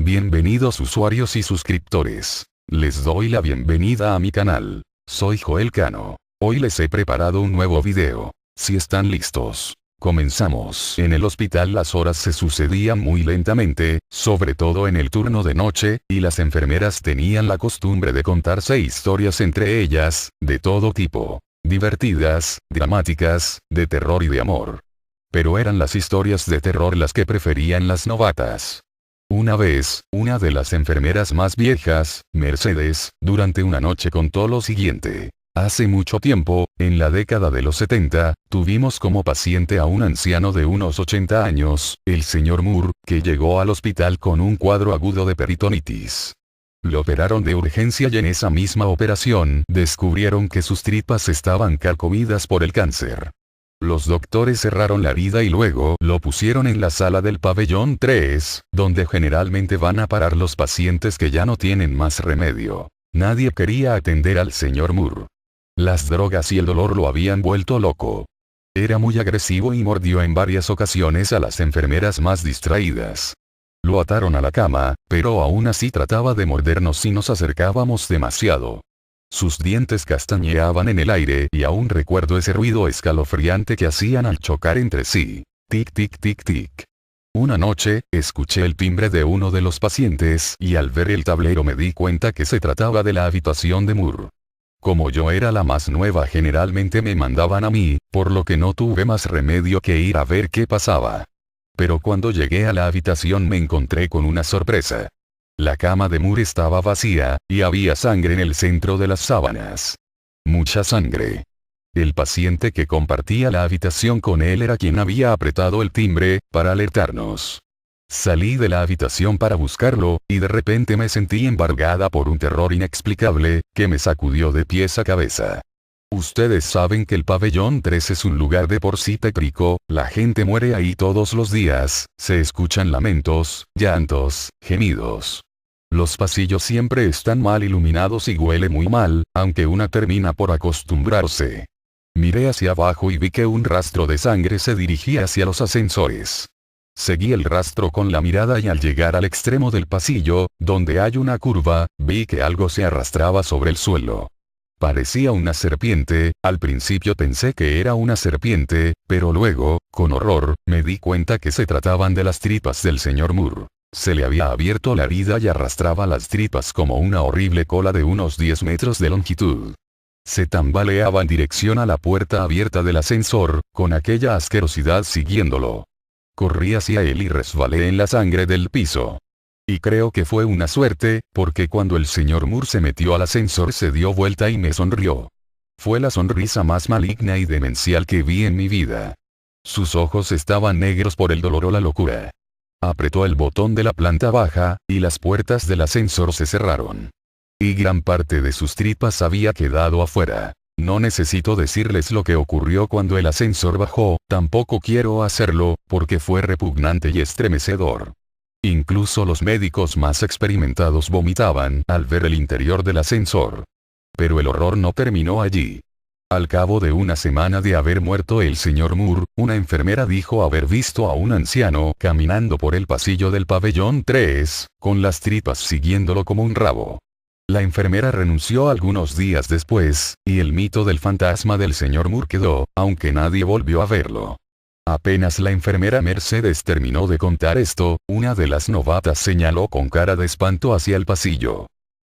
Bienvenidos usuarios y suscriptores. Les doy la bienvenida a mi canal. Soy Joel Cano. Hoy les he preparado un nuevo video. Si están listos, comenzamos. En el hospital las horas se sucedían muy lentamente, sobre todo en el turno de noche, y las enfermeras tenían la costumbre de contarse historias entre ellas, de todo tipo. Divertidas, dramáticas, de terror y de amor. Pero eran las historias de terror las que preferían las novatas. Una vez, una de las enfermeras más viejas, Mercedes, durante una noche contó lo siguiente. Hace mucho tiempo, en la década de los 70, tuvimos como paciente a un anciano de unos 80 años, el señor Moore, que llegó al hospital con un cuadro agudo de peritonitis. Lo operaron de urgencia y en esa misma operación descubrieron que sus tripas estaban carcomidas por el cáncer. Los doctores cerraron la herida y luego lo pusieron en la sala del pabellón 3, donde generalmente van a parar los pacientes que ya no tienen más remedio. Nadie quería atender al señor Moore. Las drogas y el dolor lo habían vuelto loco. Era muy agresivo y mordió en varias ocasiones a las enfermeras más distraídas. Lo ataron a la cama, pero aún así trataba de mordernos si nos acercábamos demasiado. Sus dientes castañeaban en el aire y aún recuerdo ese ruido escalofriante que hacían al chocar entre sí. Tic tic tic tic. Una noche, escuché el timbre de uno de los pacientes y al ver el tablero me di cuenta que se trataba de la habitación de Moore. Como yo era la más nueva generalmente me mandaban a mí, por lo que no tuve más remedio que ir a ver qué pasaba. Pero cuando llegué a la habitación me encontré con una sorpresa. La cama de Moore estaba vacía, y había sangre en el centro de las sábanas. Mucha sangre. El paciente que compartía la habitación con él era quien había apretado el timbre, para alertarnos. Salí de la habitación para buscarlo, y de repente me sentí embargada por un terror inexplicable, que me sacudió de pies a cabeza. Ustedes saben que el pabellón 3 es un lugar de por sí tétrico, la gente muere ahí todos los días, se escuchan lamentos, llantos, gemidos. Los pasillos siempre están mal iluminados y huele muy mal, aunque una termina por acostumbrarse. Miré hacia abajo y vi que un rastro de sangre se dirigía hacia los ascensores. Seguí el rastro con la mirada y al llegar al extremo del pasillo, donde hay una curva, vi que algo se arrastraba sobre el suelo. Parecía una serpiente, al principio pensé que era una serpiente, pero luego, con horror, me di cuenta que se trataban de las tripas del señor Moore. Se le había abierto la herida y arrastraba las tripas como una horrible cola de unos 10 metros de longitud. Se tambaleaba en dirección a la puerta abierta del ascensor, con aquella asquerosidad siguiéndolo. Corrí hacia él y resbalé en la sangre del piso. Y creo que fue una suerte, porque cuando el señor Moore se metió al ascensor se dio vuelta y me sonrió. Fue la sonrisa más maligna y demencial que vi en mi vida. Sus ojos estaban negros por el dolor o la locura. Apretó el botón de la planta baja, y las puertas del ascensor se cerraron. Y gran parte de sus tripas había quedado afuera. No necesito decirles lo que ocurrió cuando el ascensor bajó, tampoco quiero hacerlo, porque fue repugnante y estremecedor. Incluso los médicos más experimentados vomitaban al ver el interior del ascensor. Pero el horror no terminó allí. Al cabo de una semana de haber muerto el señor Moore, una enfermera dijo haber visto a un anciano caminando por el pasillo del pabellón 3, con las tripas siguiéndolo como un rabo. La enfermera renunció algunos días después, y el mito del fantasma del señor Moore quedó, aunque nadie volvió a verlo. Apenas la enfermera Mercedes terminó de contar esto, una de las novatas señaló con cara de espanto hacia el pasillo.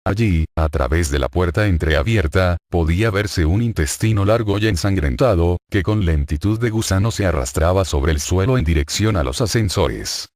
Allí, a través de la puerta entreabierta, podía verse un intestino largo y ensangrentado, que con lentitud de gusano se arrastraba sobre el suelo en dirección a los ascensores.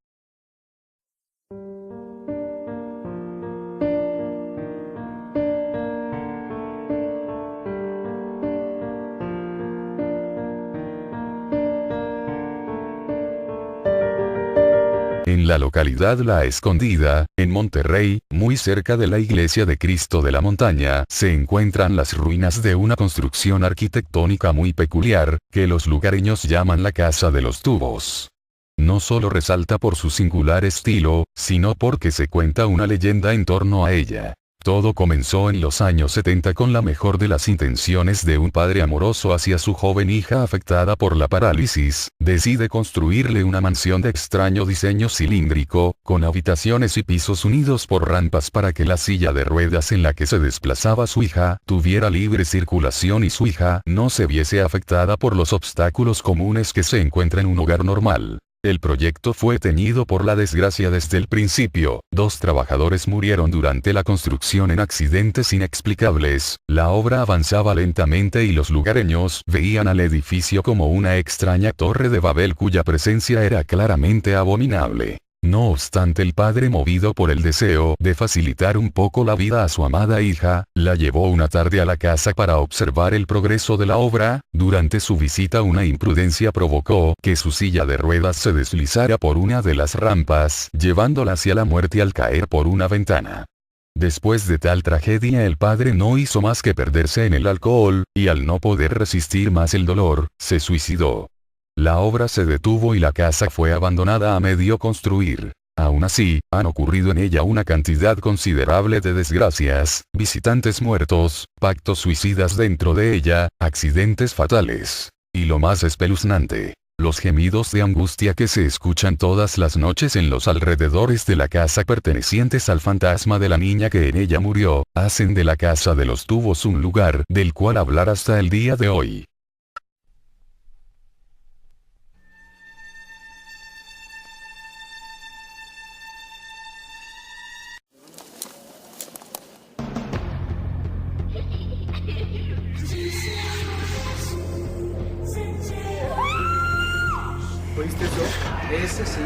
En la localidad La Escondida, en Monterrey, muy cerca de la Iglesia de Cristo de la Montaña, se encuentran las ruinas de una construcción arquitectónica muy peculiar, que los lugareños llaman la Casa de los Tubos. No solo resalta por su singular estilo, sino porque se cuenta una leyenda en torno a ella. Todo comenzó en los años 70 con la mejor de las intenciones de un padre amoroso hacia su joven hija afectada por la parálisis. Decide construirle una mansión de extraño diseño cilíndrico, con habitaciones y pisos unidos por rampas para que la silla de ruedas en la que se desplazaba su hija tuviera libre circulación y su hija no se viese afectada por los obstáculos comunes que se encuentra en un hogar normal. El proyecto fue teñido por la desgracia desde el principio. 2 trabajadores murieron durante la construcción en accidentes inexplicables. La obra avanzaba lentamente y los lugareños veían al edificio como una extraña torre de Babel cuya presencia era claramente abominable. No obstante, el padre, movido por el deseo de facilitar un poco la vida a su amada hija, la llevó una tarde a la casa para observar el progreso de la obra. Durante su visita, una imprudencia provocó que su silla de ruedas se deslizara por una de las rampas, llevándola hacia la muerte al caer por una ventana. Después de tal tragedia, el padre no hizo más que perderse en el alcohol, y al no poder resistir más el dolor, se suicidó. La obra se detuvo y la casa fue abandonada a medio construir. Aún así, han ocurrido en ella una cantidad considerable de desgracias, visitantes muertos, pactos suicidas dentro de ella, accidentes fatales. Y lo más espeluznante, los gemidos de angustia que se escuchan todas las noches en los alrededores de la casa pertenecientes al fantasma de la niña que en ella murió, hacen de la casa de los tubos un lugar del cual hablar hasta el día de hoy. ¿Oíste eso? Ese sí.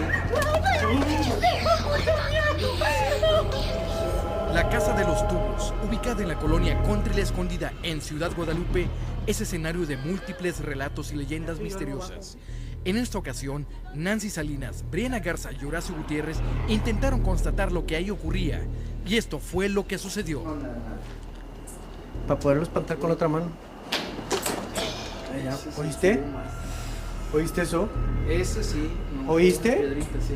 La Casa de los Tubos, ubicada en la colonia Country La Escondida en Ciudad Guadalupe, es escenario de múltiples relatos y leyendas misteriosas. En esta ocasión, Nancy Salinas, Briana Garza y Horacio Gutiérrez intentaron constatar lo que ahí ocurría, y esto fue lo que sucedió. Para poderlo espantar con la otra mano. ¿Oíste? ¿Oíste eso? Ese sí. No, ¿Oíste? Piedrita, sí.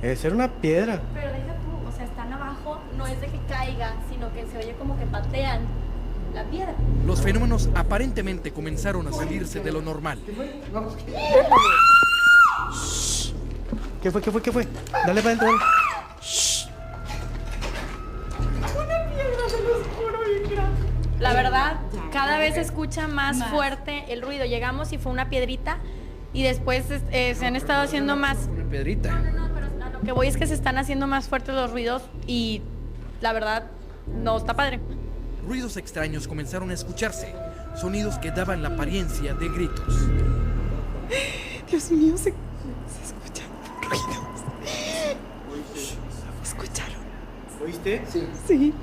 Esa era una piedra. Pero deja tú, o sea, están abajo, no es de que caiga, sino que se oye como que patean la piedra. Los fenómenos aparentemente comenzaron a salirse de lo normal. ¿Qué fue? ¿Qué fue? Dale para adentro. La verdad, cada vez se escucha más fuerte el ruido. Llegamos y fue una piedrita y después se han estado haciendo más. Una piedrita. No, pero a lo que voy es que se están haciendo más fuertes los ruidos y la verdad no está padre. Ruidos extraños comenzaron a escucharse, sonidos que daban la apariencia de gritos. Dios mío, se escuchan ruidos. ¿Escucharon? ¿Oíste? Sí. Sí.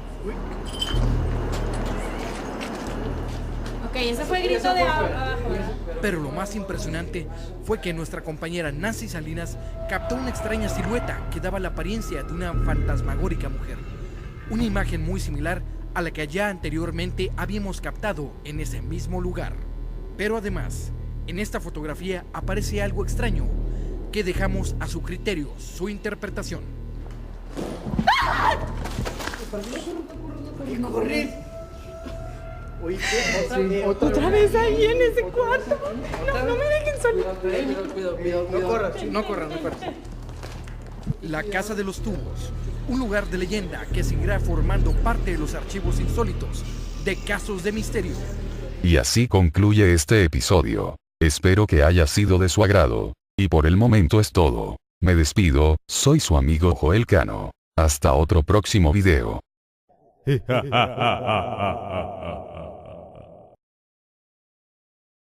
Ok, ese fue el grito de abajo, ¿verdad? Pero lo más impresionante fue que nuestra compañera Nancy Salinas captó una extraña silueta que daba la apariencia de una fantasmagórica mujer. Una imagen muy similar a la que ya anteriormente habíamos captado en ese mismo lugar. Pero además, en esta fotografía aparece algo extraño que dejamos a su criterio, su interpretación. ¡Corre! ¿Oíste? Sí, Otra vez ahí en ese cuarto. No me dejen sola. Cuidado. No corras, chico. No corran. La Casa de los Tubos, un lugar de leyenda que seguirá formando parte de los archivos insólitos de casos de misterio. Y así concluye este episodio. Espero que haya sido de su agrado. Y por el momento es todo. Me despido, soy su amigo Joel Cano. Hasta otro próximo video.